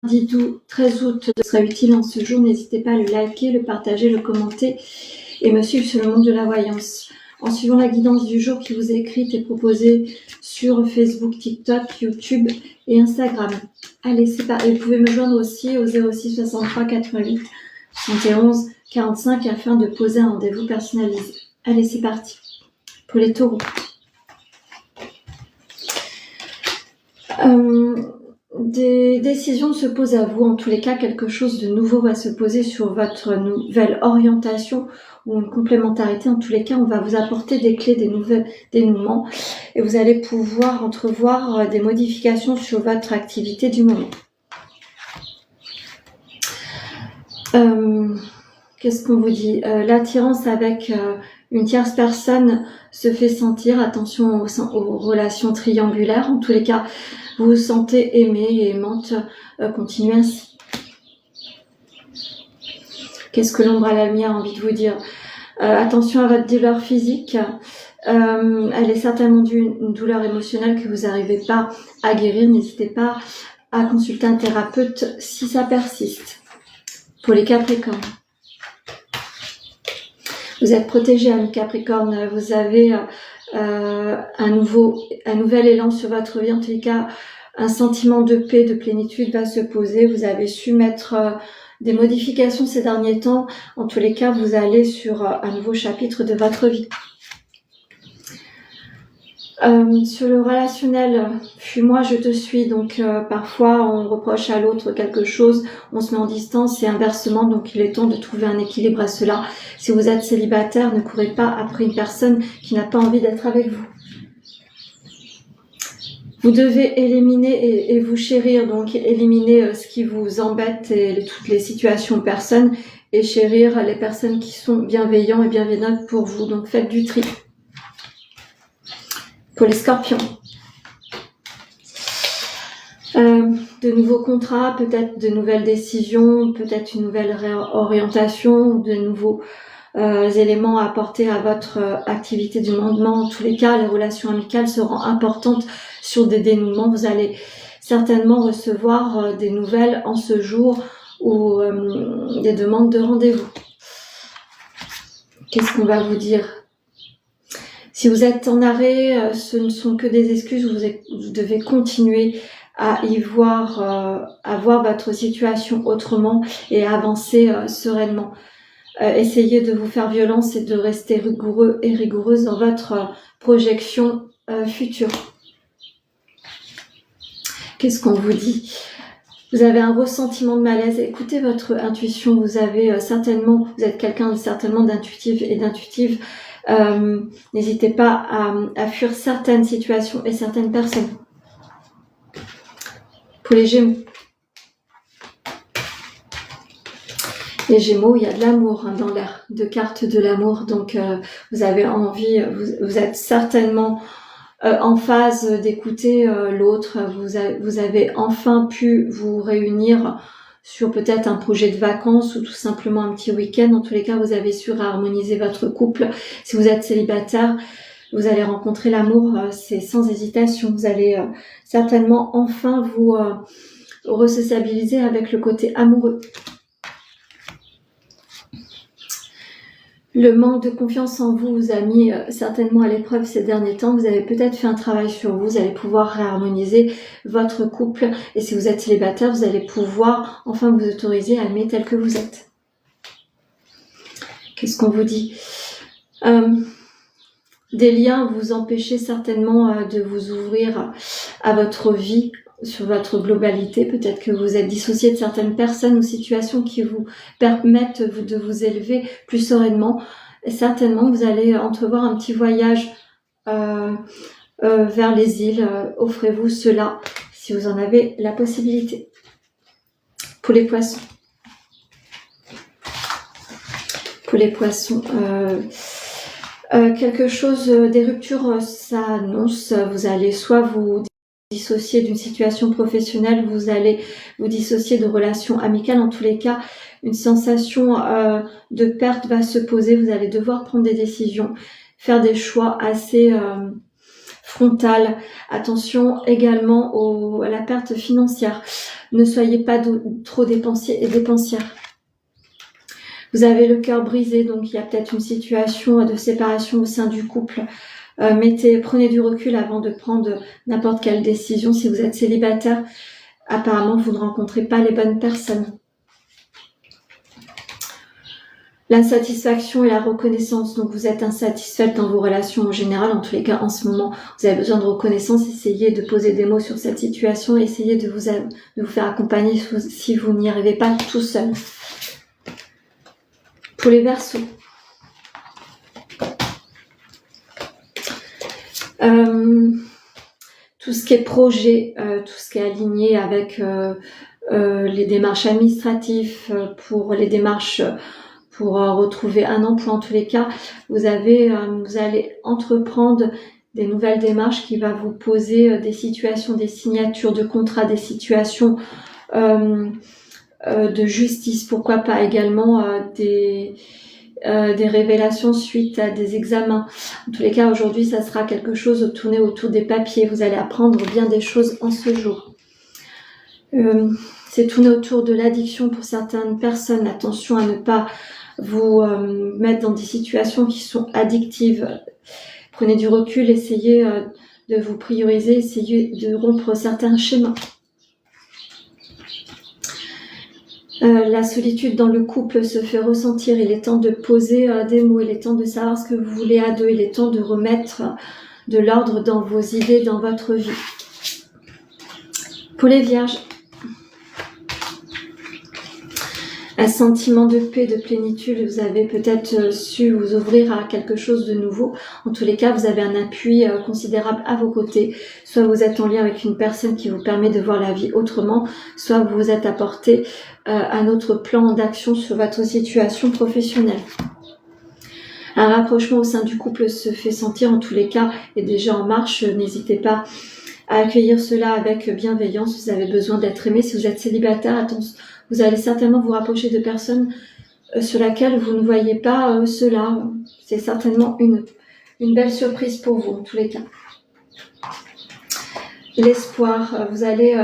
Mardi 13 août sera utile en ce jour. N'hésitez pas à le liker, le partager, le commenter et me suivre sur le monde de la voyance. En suivant la guidance du jour qui vous est écrite et proposée sur Facebook, TikTok, YouTube et Instagram. Allez, c'est parti. Vous pouvez me joindre aussi au 06 63 88 71 45 afin de poser un rendez-vous personnalisé. Allez, c'est parti. Pour les taureaux. Des décisions se posent à vous. En tous les cas, quelque chose de nouveau va se poser sur votre nouvelle orientation ou une complémentarité. En tous les cas, on va vous apporter des clés, des nouveaux dénouements et vous allez pouvoir entrevoir des modifications sur votre activité du moment. Qu'est-ce qu'on vous dit? L'attirance avec une tierce personne se fait sentir. Attention aux relations triangulaires. En tous les cas, vous vous sentez aimé et aimante. Continuez ainsi. Qu'est-ce que l'ombre à la lumière a envie de vous dire? Attention à votre douleur physique. Elle est certainement due à une douleur émotionnelle que vous n'arrivez pas à guérir. N'hésitez pas à consulter un thérapeute si ça persiste. Pour les Capricornes. Vous êtes protégé, ami Capricorne. Vous avez un nouvel élan sur votre vie. En tous les cas, un sentiment de paix, de plénitude va se poser. Vous avez su mettre des modifications ces derniers temps. En tous les cas, vous allez sur un nouveau chapitre de votre vie. Sur le relationnel, fuis-moi, je te suis. Donc parfois on reproche à l'autre quelque chose, on se met en distance et inversement. Donc il est temps de trouver un équilibre à cela. Si vous êtes célibataire, ne courez pas après une personne qui n'a pas envie d'être avec vous. Vous devez éliminer et vous chérir. Donc éliminer ce qui vous embête et toutes les situations personnes et chérir les personnes qui sont bienveillantes et bienveillantes pour vous. Donc faites du tri. Pour les Scorpions. De nouveaux contrats, peut-être de nouvelles décisions, peut-être une nouvelle réorientation, de nouveaux éléments à apporter à votre activité du moment. En tous les cas, les relations amicales seront importantes sur des dénouements. Vous allez certainement recevoir des nouvelles en ce jour ou des demandes de rendez-vous. Qu'est-ce qu'on va vous dire ? Si vous êtes en arrêt, ce ne sont que des excuses. Vous devez continuer à voir votre situation autrement et à avancer sereinement. Essayez de vous faire violence et de rester rigoureux et rigoureuse dans votre projection future. Qu'est-ce qu'on vous dit ? Vous avez un ressentiment de malaise. Écoutez votre intuition. Vous êtes quelqu'un certainement d'intuitif et d'intuitive. N'hésitez pas à fuir certaines situations et certaines personnes. Pour les Gémeaux. Les Gémeaux, il y a de l'amour dans l'air, de cartes de l'amour. Donc, vous avez envie, vous êtes certainement en phase d'écouter l'autre. Vous avez enfin pu vous réunir sur peut-être un projet de vacances ou tout simplement un petit week-end. En tous les cas, vous avez su harmoniser votre couple. Si vous êtes célibataire, vous allez rencontrer l'amour, c'est sans hésitation. Vous allez certainement enfin vous resociabiliser avec le côté amoureux. Le manque de confiance en vous a mis certainement à l'épreuve ces derniers temps. Vous avez peut-être fait un travail sur vous. Vous allez pouvoir réharmoniser votre couple. Et si vous êtes célibataire, vous allez pouvoir enfin vous autoriser à aimer tel que vous êtes. Qu'est-ce qu'on vous dit ? Des liens vous empêchez certainement de vous ouvrir à votre vie sur votre globalité. Peut-être que vous êtes dissocié de certaines personnes ou situations qui vous permettent de vous élever plus sereinement. Et certainement, vous allez entrevoir un petit voyage vers les îles. Offrez-vous cela si vous en avez la possibilité. Pour les poissons. Pour les poissons, quelque chose, des ruptures s'annoncent. Vous allez soit vous dissocier d'une situation professionnelle, vous allez vous dissocier de relations amicales. En tous les cas, une sensation de perte va se poser. Vous allez devoir prendre des décisions, faire des choix assez frontale. Attention également à la perte financière. Ne soyez pas trop dépensier et dépensière. Vous avez le cœur brisé, donc il y a peut-être une situation de séparation au sein du couple. Prenez du recul avant de prendre n'importe quelle décision. Si vous êtes célibataire, apparemment vous ne rencontrez pas les bonnes personnes. L'insatisfaction et la reconnaissance, donc vous êtes insatisfaite dans vos relations en général, en tous les cas en ce moment, vous avez besoin de reconnaissance, essayez de poser des mots sur cette situation, essayez de vous faire accompagner si vous n'y arrivez pas tout seul. Pour les Verseaux, tout ce qui est projet, tout ce qui est aligné avec les démarches administratives, pour les démarches pour retrouver un emploi, en tous les cas, vous allez entreprendre des nouvelles démarches qui va vous poser des situations, des signatures de contrats, des situations de justice, pourquoi pas également des révélations suite à des examens. En tous les cas, aujourd'hui, ça sera quelque chose tourné autour des papiers. Vous allez apprendre bien des choses en ce jour. C'est tourné autour de l'addiction pour certaines personnes. Attention à ne pas vous mettre dans des situations qui sont addictives. Prenez du recul, essayez de vous prioriser, essayez de rompre certains schémas. La solitude dans le couple se fait ressentir. Il est temps de poser des mots, il est temps de savoir ce que vous voulez à deux, il est temps de remettre de l'ordre dans vos idées, dans votre vie. Pour les Vierges, un sentiment de paix, de plénitude, vous avez peut-être su vous ouvrir à quelque chose de nouveau. En tous les cas, vous avez un appui considérable à vos côtés. Soit vous êtes en lien avec une personne qui vous permet de voir la vie autrement, soit vous vous êtes apporté un autre plan d'action sur votre situation professionnelle. Un rapprochement au sein du couple se fait sentir, en tous les cas, est déjà en marche. N'hésitez pas à accueillir cela avec bienveillance. Vous avez besoin d'être aimé. Si vous êtes célibataire, attention, vous allez certainement vous rapprocher de personnes sur lesquelles vous ne voyez pas cela. C'est certainement une belle surprise pour vous, en tous les cas. L'espoir, vous allez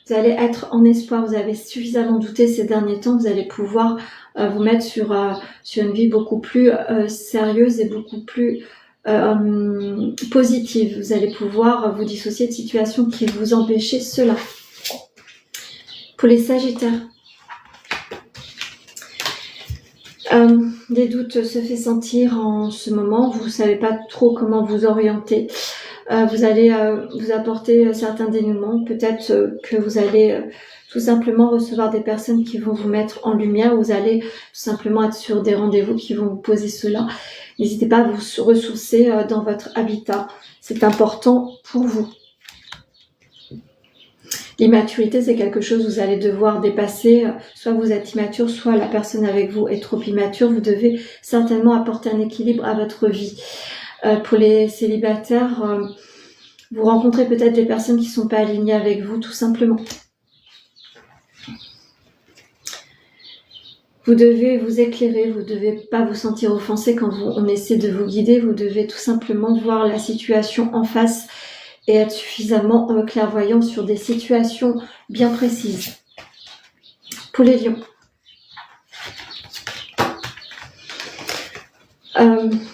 être en espoir. Vous avez suffisamment douté ces derniers temps. Vous allez pouvoir vous mettre sur une vie beaucoup plus sérieuse et beaucoup plus positive. Vous allez pouvoir vous dissocier de situations qui vous empêchaient cela. Pour les Sagittaires, des doutes se fait sentir en ce moment. Vous ne savez pas trop comment vous orienter. Vous allez vous apporter certains dénouements. Peut-être que vous allez tout simplement recevoir des personnes qui vont vous mettre en lumière. Vous allez tout simplement être sur des rendez-vous qui vont vous poser cela. N'hésitez pas à vous ressourcer dans votre habitat. C'est important pour vous. L'immaturité, c'est quelque chose que vous allez devoir dépasser. Soit vous êtes immature, soit la personne avec vous est trop immature. Vous devez certainement apporter un équilibre à votre vie. Pour les célibataires, vous rencontrez peut-être des personnes qui ne sont pas alignées avec vous, tout simplement. Vous devez vous éclairer, vous ne devez pas vous sentir offensé quand on essaie de vous guider. Vous devez tout simplement voir la situation en face et être suffisamment clairvoyant sur des situations bien précises. Pour les lions,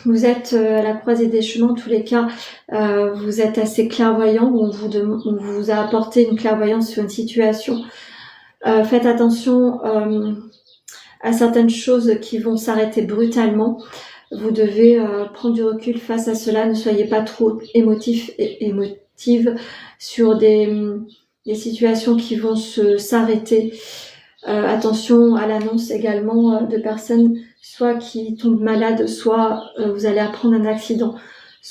vous êtes à la croisée des chemins, en tous les cas, vous êtes assez clairvoyant, on vous a apporté une clairvoyance sur une situation. Faites attention à certaines choses qui vont s'arrêter brutalement. Vous devez prendre du recul face à cela, ne soyez pas trop émotif et émotive sur des situations qui vont s'arrêter. Attention à l'annonce également de personnes soit qui tombent malades, soit vous allez apprendre un accident.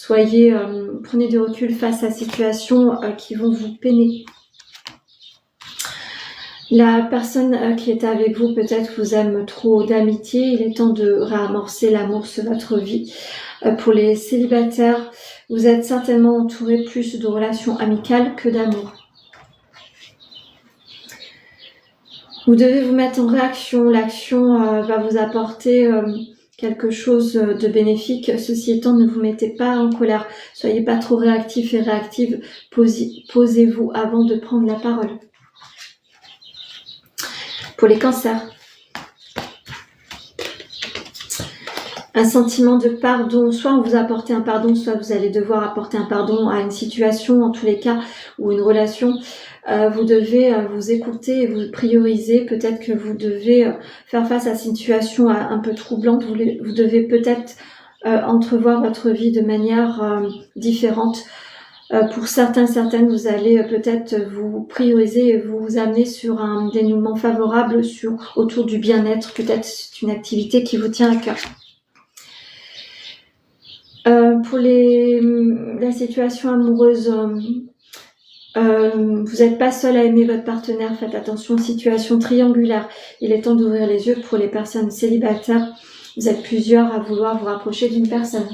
Prenez du recul face à ces situations qui vont vous peiner. La personne qui est avec vous peut-être vous aime trop d'amitié. Il est temps de réamorcer l'amour sur votre vie. Pour les célibataires, vous êtes certainement entouré plus de relations amicales que d'amour. Vous devez vous mettre en réaction. L'action va vous apporter quelque chose de bénéfique. Ceci étant, ne vous mettez pas en colère. Soyez pas trop réactifs et réactives. Posez-vous avant de prendre la parole. Pour les cancers. Un sentiment de pardon, soit on vous apporte un pardon, soit vous allez devoir apporter un pardon à une situation, en tous les cas, ou une relation. Vous devez vous écouter et vous prioriser. Peut-être que vous devez faire face à une situation un peu troublante. Vous devez peut-être entrevoir votre vie de manière différente. Pour certaines, vous allez peut-être vous prioriser et vous amener sur un dénouement favorable autour du bien-être. Peut-être c'est une activité qui vous tient à cœur. Pour la situation amoureuse, vous n'êtes pas seul à aimer votre partenaire. Faites attention, situation triangulaire. Il est temps d'ouvrir les yeux pour les personnes célibataires. Vous êtes plusieurs à vouloir vous rapprocher d'une personne.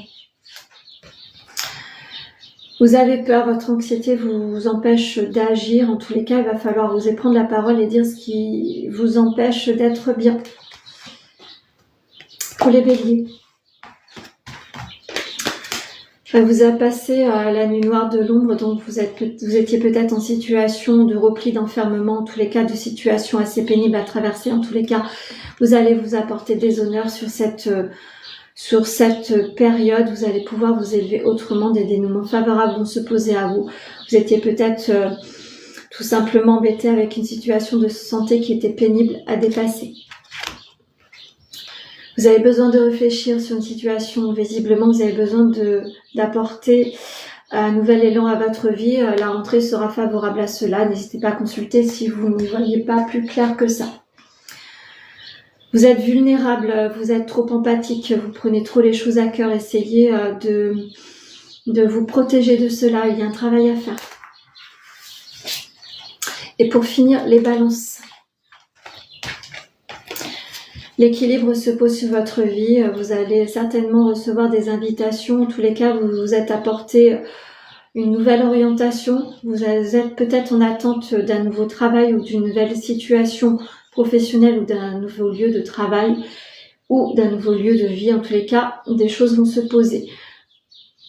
Vous avez peur, votre anxiété vous empêche d'agir. En tous les cas, il va falloir oser prendre la parole et dire ce qui vous empêche d'être bien. Pour les béliers. Vous a passé la nuit noire de l'ombre, donc vous étiez peut-être en situation de repli, d'enfermement, en tous les cas de situation assez pénible à traverser. En tous les cas, vous allez vous apporter des honneurs sur cette période. Vous allez pouvoir vous élever autrement, des dénouements favorables vont se poser à vous. Vous étiez peut-être tout simplement embêté avec une situation de santé qui était pénible à dépasser. Vous avez besoin de réfléchir sur une situation. Visiblement, vous avez besoin d'apporter un nouvel élan à votre vie. La rentrée sera favorable à cela. N'hésitez pas à consulter si vous n'y voyez pas plus clair que ça. Vous êtes vulnérable, vous êtes trop empathique, vous prenez trop les choses à cœur. Essayez de vous protéger de cela. Il y a un travail à faire. Et pour finir, les balances. L'équilibre se pose sur votre vie. Vous allez certainement recevoir des invitations. En tous les cas, vous vous êtes apporté une nouvelle orientation. Vous êtes peut-être en attente d'un nouveau travail ou d'une nouvelle situation professionnelle ou d'un nouveau lieu de travail ou d'un nouveau lieu de vie. En tous les cas, des choses vont se poser.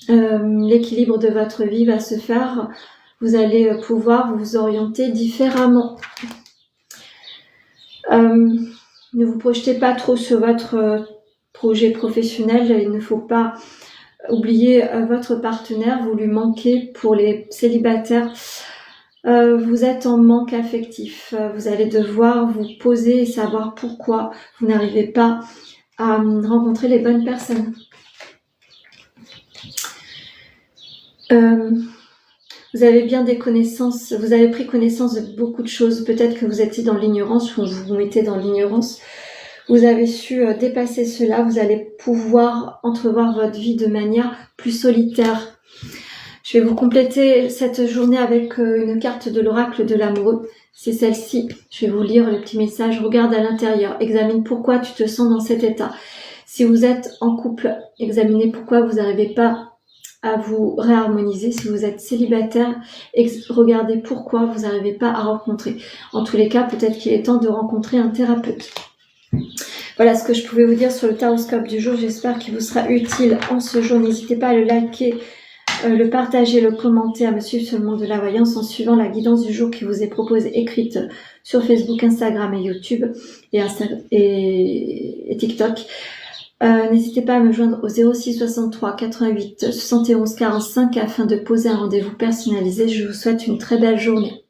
L'équilibre de votre vie va se faire. Vous allez pouvoir vous orienter différemment. Ne vous projetez pas trop sur votre projet professionnel. Il ne faut pas oublier votre partenaire. Vous lui manquez. Pour les célibataires, vous êtes en manque affectif. Vous allez devoir vous poser et savoir pourquoi vous n'arrivez pas à rencontrer les bonnes personnes. Vous avez bien des connaissances, vous avez pris connaissance de beaucoup de choses. Peut-être que vous étiez dans l'ignorance ou vous vous mettez dans l'ignorance. Vous avez su dépasser cela. Vous allez pouvoir entrevoir votre vie de manière plus solitaire. Je vais vous compléter cette journée avec une carte de l'oracle de l'amoureux. C'est celle-ci. Je vais vous lire le petit message. Regarde à l'intérieur. Examine pourquoi tu te sens dans cet état. Si vous êtes en couple, examinez pourquoi vous n'arrivez pas à vous réharmoniser. Si vous êtes célibataire, regardez pourquoi vous n'arrivez pas à rencontrer. En tous les cas, peut-être qu'il est temps de rencontrer un thérapeute. Voilà ce que je pouvais vous dire sur le taroscope du jour. J'espère qu'il vous sera utile en ce jour. N'hésitez pas à le liker, le partager, le commenter, à me suivre sur le monde de la voyance en suivant la guidance du jour qui vous est proposée, écrite sur Facebook, Instagram et YouTube et TikTok. N'hésitez pas à me joindre au 06 63 88 71 45 afin de poser un rendez-vous personnalisé. Je vous souhaite une très belle journée.